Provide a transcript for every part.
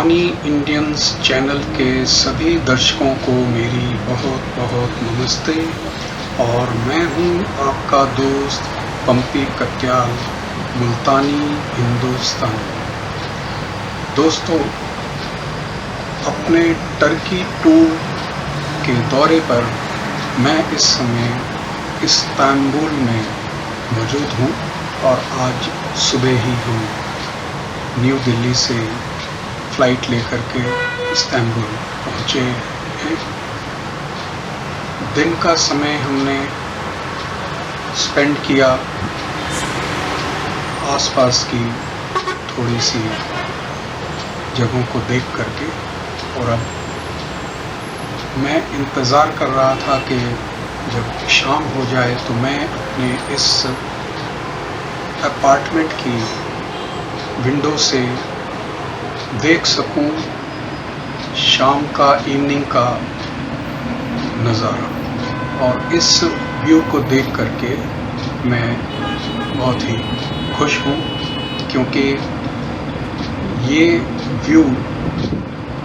Funny Indians channel के सभी दर्शकों को मेरी बहुत बहुत नमस्ते। और मैं हूं आपका दोस्त पंपी कत्याल, मुल्तानी हिंदुस्तान। दोस्तों, अपने टर्की टूर के दौरे पर मैं इस समय इस्तांबुल में मौजूद हूं और आज सुबह ही हम न्यू दिल्ली से फ्लाइट लेकर के इस्तांबुल पहुंचे हैं। दिन का समय हमने स्पेंड किया आसपास की थोड़ी सी जगहों को देख करके, और अब मैं इंतज़ार कर रहा था कि जब शाम हो जाए तो मैं अपने इस अपार्टमेंट की विंडो से देख सकूं शाम का, इवनिंग का नज़ारा। और इस व्यू को देख करके मैं बहुत ही खुश हूँ, क्योंकि ये व्यू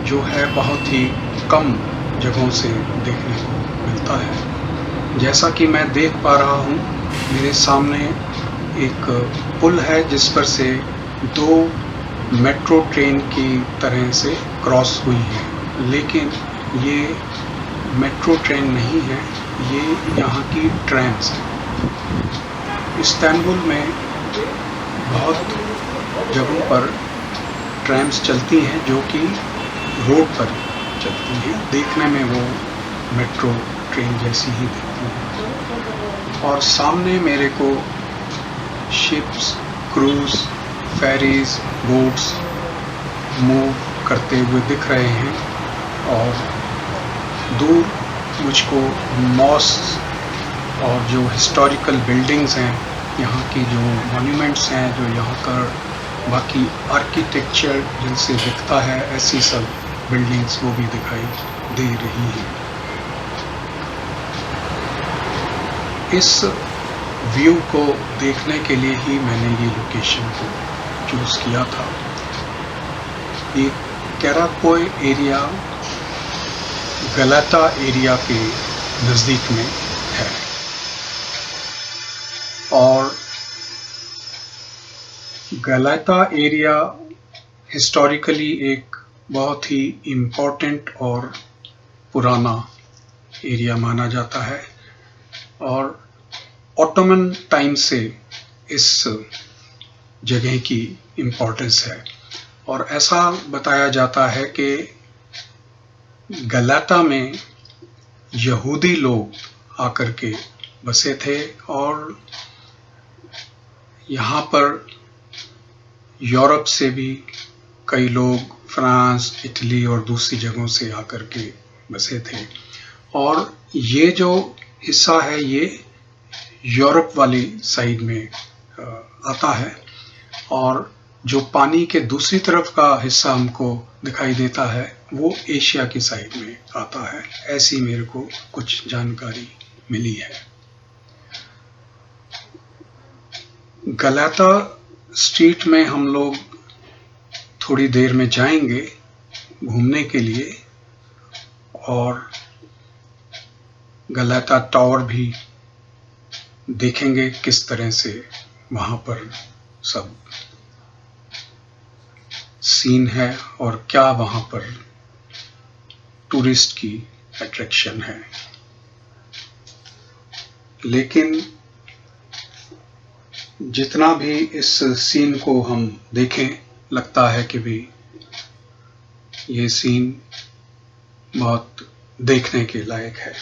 जो है बहुत ही कम जगहों से देखने को मिलता है। जैसा कि मैं देख पा रहा हूँ, मेरे सामने एक पुल है जिस पर से दो मेट्रो ट्रेन की तरह से क्रॉस हुई है, लेकिन ये मेट्रो ट्रेन नहीं है, ये यहाँ की ट्रेन्स हैं। इस्तांबुल में बहुत जगहों पर ट्रैम्स चलती हैं जो कि रोड पर चलती हैं, देखने में वो मेट्रो ट्रेन जैसी ही दिखती हैं। और सामने मेरे को ships, cruise, ferries, boats move करते हुए दिख रहे हैं, और दूर मुझको मॉस्क और जो हिस्टोरिकल बिल्डिंग्स हैं, यहाँ की जो मॉन्यूमेंट्स हैं, जो यहाँ का बाकी आर्किटेक्चर जिनसे दिखता है, ऐसी सब बिल्डिंग्स वो भी दिखाई दे रही हैं। इस व्यू को देखने के लिए ही मैंने ये लोकेशन को चूज़ किया था। ये कैराकोय एरिया गलाता एरिया के नज़दीक में है, और गलाता एरिया हिस्टोरिकली एक बहुत ही इम्पोर्टेंट और पुराना एरिया माना जाता है, और ऑटोमन टाइम से इस जगह की इम्पोर्टेंस है। और ऐसा बताया जाता है कि गलाता में यहूदी लोग आकर के बसे थे, और यहाँ पर यूरोप से भी कई लोग, फ्रांस, इटली और दूसरी जगहों से आकर के बसे थे। और ये जो हिस्सा है ये यूरोप वाली साइड में आता है, और जो पानी के दूसरी तरफ का हिस्सा हमको दिखाई देता है वो एशिया की साइड में आता है। ऐसी मेरे को कुछ जानकारी मिली है। गलाता स्ट्रीट में हम लोग थोड़ी देर में जाएंगे घूमने के लिए, और गलाता टावर भी देखेंगे किस तरह से वहाँ पर सब सीन है और क्या वहाँ पर टूरिस्ट की अट्रैक्शन है। लेकिन जितना भी इस सीन को हम देखें, लगता है कि भी ये सीन बहुत देखने के लायक है।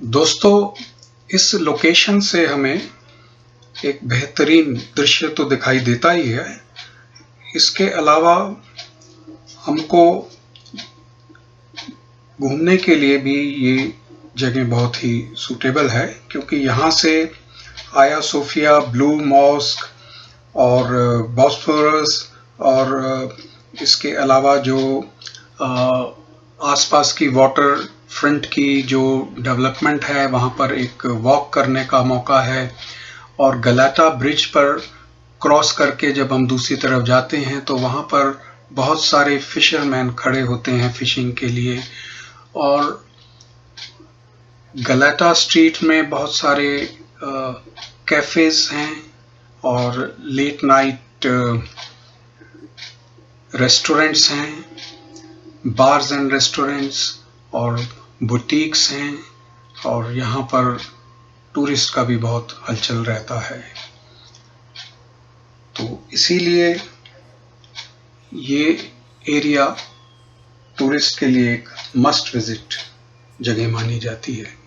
दोस्तों, इस लोकेशन से हमें एक बेहतरीन दृश्य तो दिखाई देता ही है। इसके अलावा हमको घूमने के लिए भी ये जगह बहुत ही सूटेबल है, क्योंकि यहाँ से आया सोफिया, ब्लू मॉस्क और बॉस्फोरस और इसके अलावा जो आसपास की वाटर फ्रंट की जो डेवलपमेंट है, वहाँ पर एक वॉक करने का मौका है। और गलाटा ब्रिज पर क्रॉस करके जब हम दूसरी तरफ जाते हैं तो वहाँ पर बहुत सारे फिशरमैन खड़े होते हैं फिशिंग के लिए। और गलाटा स्ट्रीट में बहुत सारे कैफ़ेज़ हैं और लेट नाइट रेस्टोरेंट्स हैं, बार्स एंड रेस्टोरेंट्स और बुटीक्स हैं, और यहाँ पर टूरिस्ट का भी बहुत हलचल रहता है। तो इसीलिए ये एरिया टूरिस्ट के लिए एक मस्ट विजिट जगह मानी जाती है।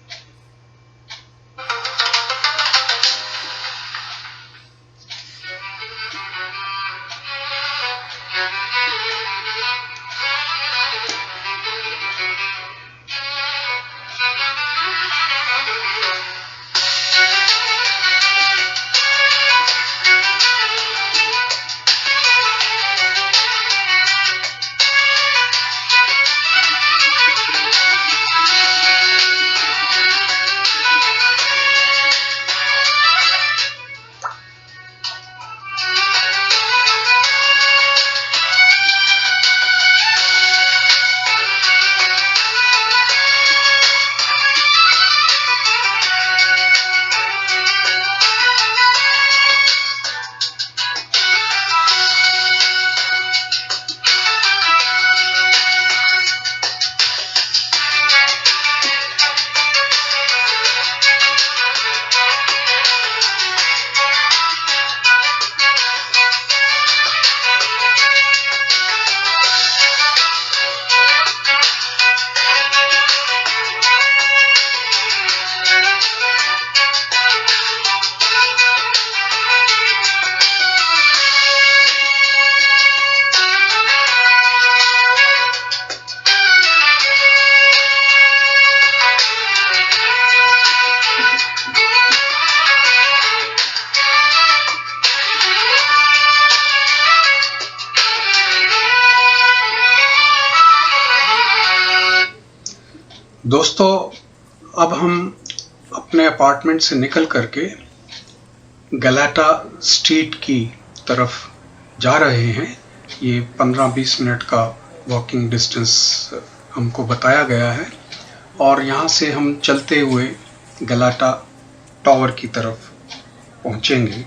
दोस्तों, अब हम अपने अपार्टमेंट से निकल करके गलाटा स्ट्रीट की तरफ जा रहे हैं। ये 15-20 मिनट का वॉकिंग डिस्टेंस हमको बताया गया है, और यहाँ से हम चलते हुए गलाटा टावर की तरफ पहुँचेंगे।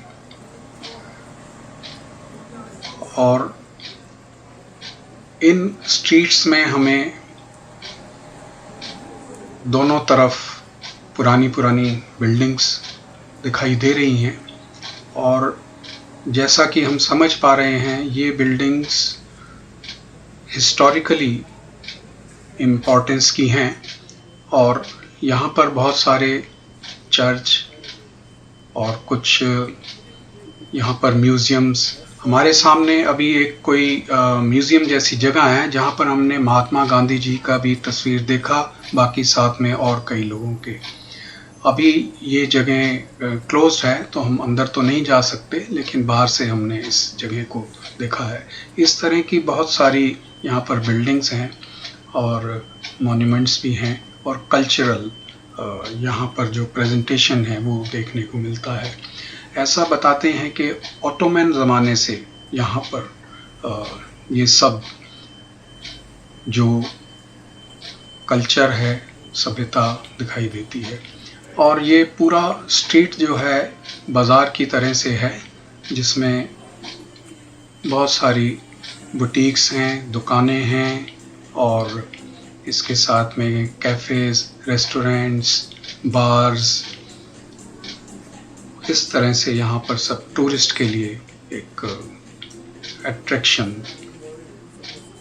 और इन स्ट्रीट्स में हमें दोनों तरफ पुरानी बिल्डिंग्स दिखाई दे रही हैं, और जैसा कि हम समझ पा रहे हैं, ये बिल्डिंग्स हिस्टोरिकली इम्पोर्टेंस की हैं, और यहाँ पर बहुत सारे चर्च और कुछ यहाँ पर म्यूज़ियम्स। हमारे सामने अभी एक कोई म्यूज़ियम जैसी जगह है जहाँ पर हमने महात्मा गांधी जी का भी तस्वीर देखा, बाकी साथ में और कई लोगों के। अभी ये जगह क्लोज्ड है तो हम अंदर तो नहीं जा सकते, लेकिन बाहर से हमने इस जगह को देखा है। इस तरह की बहुत सारी यहाँ पर बिल्डिंग्स हैं और मॉन्यूमेंट्स भी हैं, और कल्चरल यहाँ पर जो प्रेजेंटेशन है वो देखने को मिलता है। ऐसा बताते हैं कि ऑटोमन ज़माने से यहाँ पर ये सब जो कल्चर है, सभ्यता दिखाई देती है। और ये पूरा स्ट्रीट जो है बाज़ार की तरह से है, जिसमें बहुत सारी बुटीक्स हैं, दुकानें हैं, और इसके साथ में कैफ़ेज़, रेस्टोरेंट्स, बार्स। इस तरह से यहाँ पर सब टूरिस्ट के लिए एक अट्रैक्शन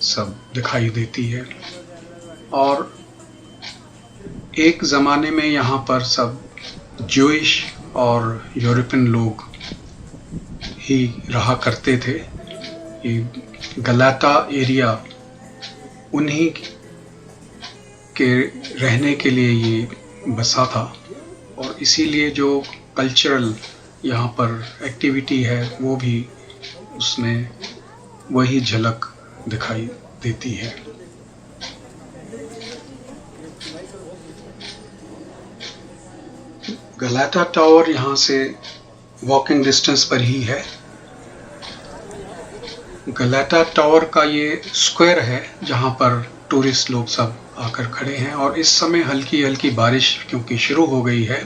सब दिखाई देती है। और एक ज़माने में यहाँ पर सब ज्यूइश और यूरोपियन लोग ही रहा करते थे। ये गलाता एरिया उन्हीं के रहने के लिए ये बसा था और इसीलिए जो कल्चरल यहाँ पर एक्टिविटी है वो भी उसमें वही झलक दिखाई देती है। गलाता टावर यहाँ से वॉकिंग डिस्टेंस पर ही है। गलाता टावर का ये स्क्वायर है जहाँ पर टूरिस्ट लोग सब आकर खड़े हैं और इस समय हल्की हल्की बारिश क्योंकि शुरू हो गई है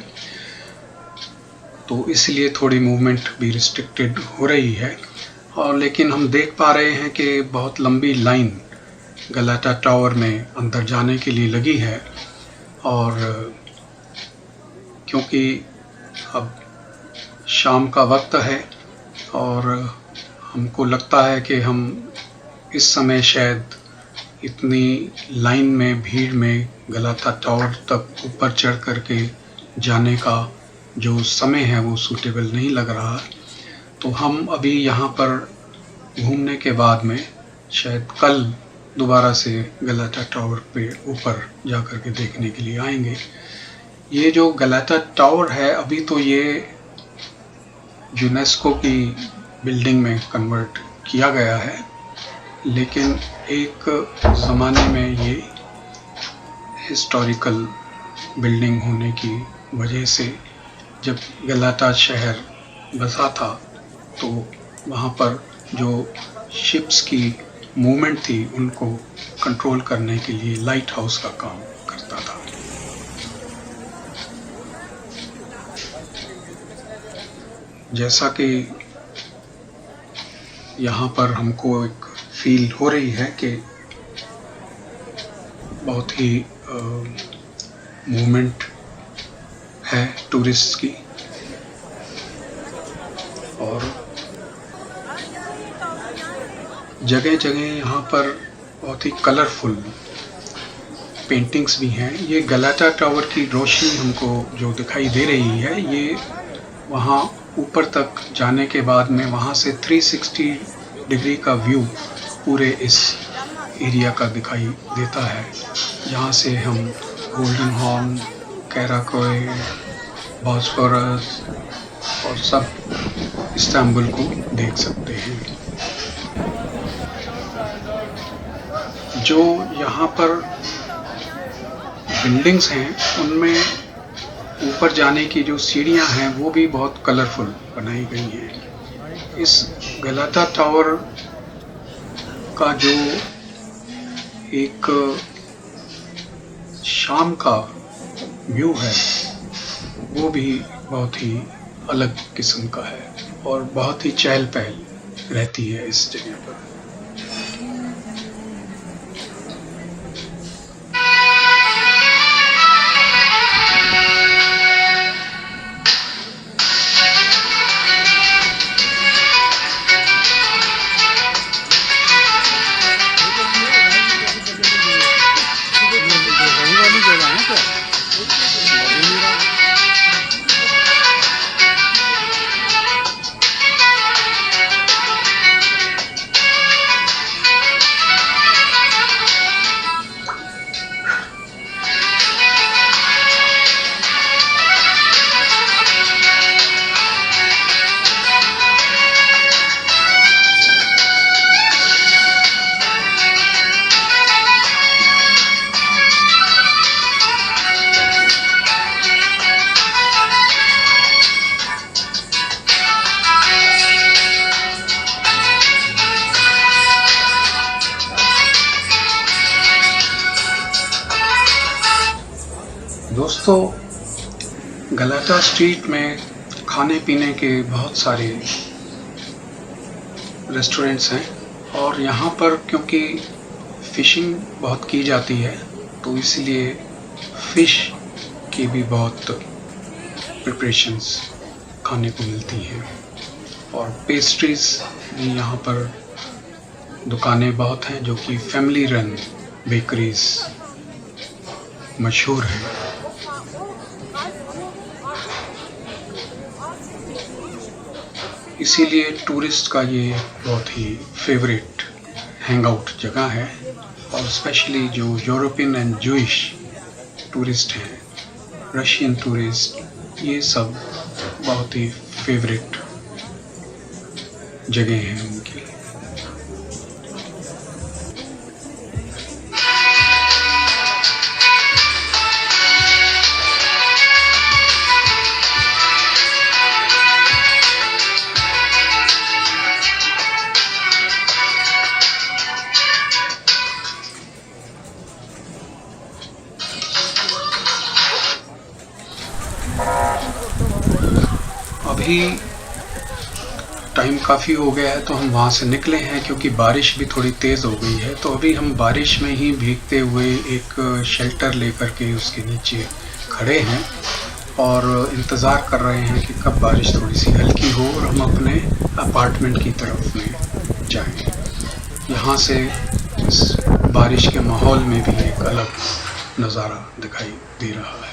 तो इसलिए थोड़ी मूवमेंट भी रिस्ट्रिक्टेड हो रही है। और लेकिन हम देख पा रहे हैं कि बहुत लंबी लाइन गलाता टावर में अंदर जाने के लिए लगी है और क्योंकि अब शाम का वक्त है और हमको लगता है कि हम इस समय शायद इतनी लाइन में भीड़ में गलाता टावर तक ऊपर चढ़ करके जाने का जो समय है वो सूटेबल नहीं लग रहा। तो हम अभी यहाँ पर घूमने के बाद में शायद कल दोबारा से गलाता टावर पे ऊपर जा कर के देखने के लिए आएंगे। ये जो गलाता टावर है अभी तो ये यूनेस्को की बिल्डिंग में कन्वर्ट किया गया है, लेकिन एक ज़माने में ये हिस्टोरिकल बिल्डिंग होने की वजह से जब गलाता शहर बसा था तो वहाँ पर जो शिप्स की मूवमेंट थी उनको कंट्रोल करने के लिए लाइट हाउस का काम करता था। जैसा कि यहाँ पर हमको एक फील हो रही है कि बहुत ही मूवमेंट है टूरिस्ट की और जगह जगह यहाँ पर बहुत ही कलरफुल पेंटिंग्स भी हैं। ये गलाता टावर की रोशनी हमको जो दिखाई दे रही है ये वहाँ ऊपर तक जाने के बाद में वहाँ से 360 डिग्री का व्यू पूरे इस एरिया का दिखाई देता है, जहाँ से हम गोल्डन हॉर्न, कैराकोय, बॉस्फोरस और सब इस्तांबुल को देख सकते हैं। जो यहाँ पर बिल्डिंग्स हैं उनमें ऊपर जाने की जो सीढ़ियाँ हैं वो भी बहुत कलरफुल बनाई गई हैं। इस गलाता टावर का जो एक शाम का व्यू है वो भी बहुत ही अलग किस्म का है और बहुत ही चहल पहल रहती है इस जगह पर। दोस्तों, गलाता स्ट्रीट में खाने पीने के बहुत सारे रेस्टोरेंट्स हैं और यहाँ पर क्योंकि फ़िशिंग बहुत की जाती है तो इसलिए फ़िश की भी बहुत प्रिपरेशंस खाने को मिलती हैं और पेस्ट्रीज़ भी यहाँ पर दुकानें बहुत हैं जो कि फैमिली रन बेकरीज़ मशहूर हैं। इसीलिए टूरिस्ट का ये बहुत ही फेवरेट हैंगआउट जगह है। और स्पेशली जो यूरोपियन एंड जूइश टूरिस्ट हैं, रशियन टूरिस्ट, ये सब बहुत ही फेवरेट जगह हैं उनकी। अभी टाइम काफ़ी हो गया है तो हम वहाँ से निकले हैं, क्योंकि बारिश भी थोड़ी तेज़ हो गई है। तो अभी हम बारिश में ही भीगते हुए एक शेल्टर लेकर के उसके नीचे खड़े हैं और इंतज़ार कर रहे हैं कि कब बारिश थोड़ी सी हल्की हो और हम अपने अपार्टमेंट की तरफ में जाएं। यहाँ से इस बारिश के माहौल में भी एक अलग नज़ारा दिखाई दे रहा है।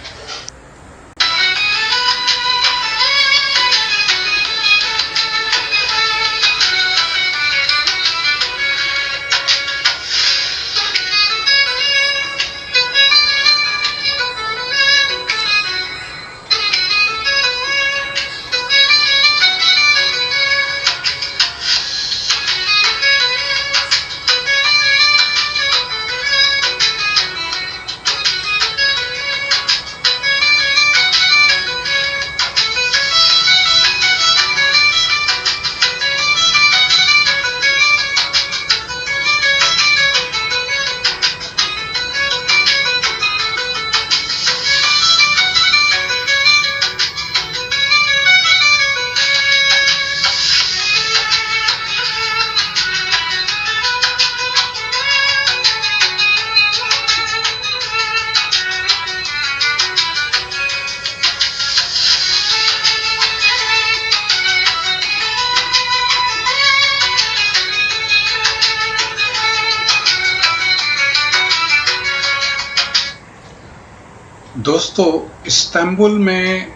दोस्तों, इस्तांबुल में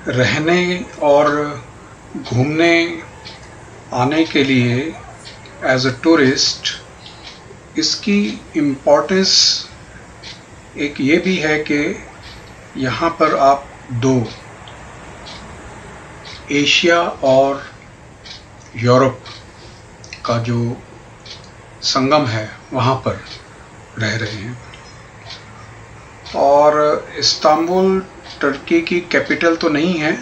रहने और घूमने आने के लिए एज अ टूरिस्ट इसकी इम्पोर्टेंस एक ये भी है कि यहाँ पर आप दो, एशिया और यूरोप का जो संगम है वहाँ पर रह रहे हैं। और इस्तांबुल टर्की की कैपिटल तो नहीं है,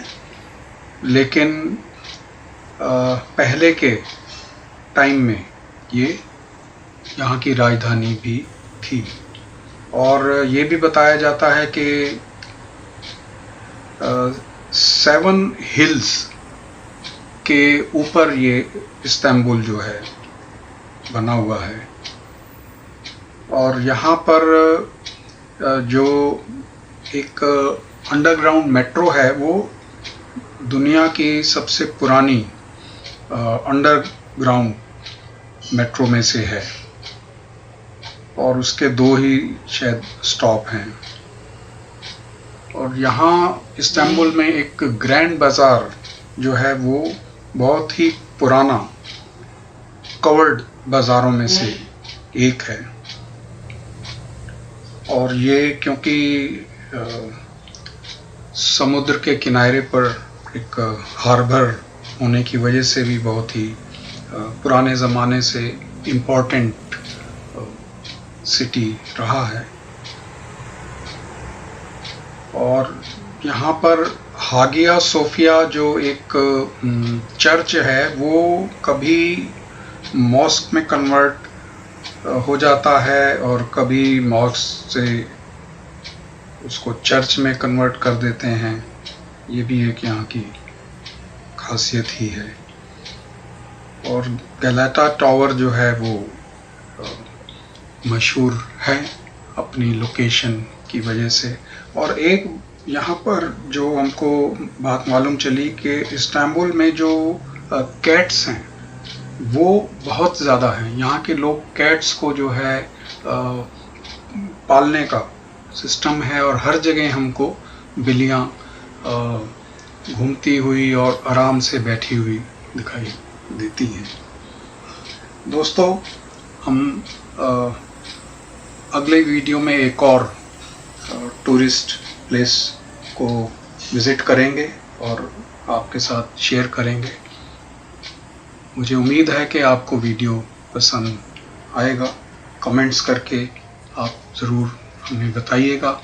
लेकिन पहले के टाइम में ये यहाँ की राजधानी भी थी। और ये भी बताया जाता है कि 7 हिल्स के ऊपर ये इस्तांबुल जो है बना हुआ है। और यहाँ पर जो एक अंडरग्राउंड मेट्रो है वो दुनिया की सबसे पुरानी अंडरग्राउंड मेट्रो में से है और उसके 2 ही शायद स्टॉप हैं। और यहाँ इस्तांबुल में एक ग्रैंड बाज़ार जो है वो बहुत ही पुराना कवर्ड बाज़ारों में से एक है। और ये क्योंकि समुद्र के किनारे पर एक हार्बर होने की वजह से भी बहुत ही पुराने ज़माने से इम्पोर्टेंट सिटी रहा है। और यहाँ पर हागिया सोफिया जो एक चर्च है वो कभी मॉस्क में कन्वर्ट हो जाता है और कभी मॉस्क से उसको चर्च में कन्वर्ट कर देते हैं। ये भी एक यहाँ की खासियत ही है। और गैलाटा टावर जो है वो मशहूर है अपनी लोकेशन की वजह से। और एक यहाँ पर जो हमको बात मालूम चली कि इस्तांबुल में जो कैट्स हैं वो बहुत ज़्यादा हैं। यहाँ के लोग कैट्स को जो है पालने का सिस्टम है और हर जगह हमको बिल्लियाँ घूमती हुई और आराम से बैठी हुई दिखाई देती हैं। दोस्तों, हम अगले वीडियो में एक और टूरिस्ट प्लेस को विज़िट करेंगे और आपके साथ शेयर करेंगे। मुझे उम्मीद है कि आपको वीडियो पसंद आएगा। कमेंट्स करके आप ज़रूर हमें बताइएगा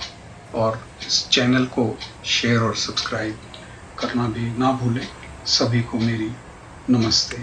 और इस चैनल को शेयर और सब्सक्राइब करना भी ना भूलें। सभी को मेरी नमस्ते।